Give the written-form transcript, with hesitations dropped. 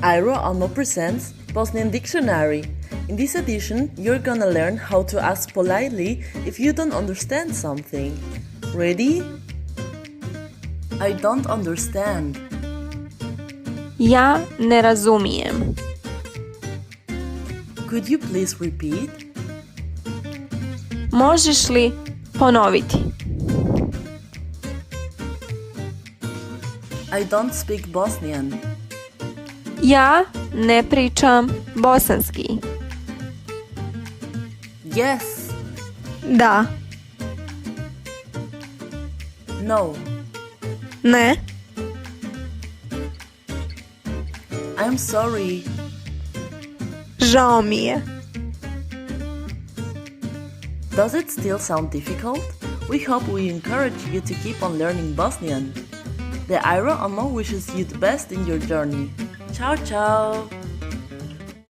Iro Almo presents Bosnian Dictionary. In this edition, you're gonna learn how to ask politely if you don't understand something. Ready? I don't understand. Ja ne razumijem. Could you please repeat? Možeš li ponoviti? I don't speak Bosnian. Ja ne pričam bosanski. Yes. Da. No. Ne. I'm sorry. Žao mi je. Does it still sound difficult? We hope we encourage you to keep on learning Bosnian. The Iro Almo wishes you the best in your journey. Ciao ciao!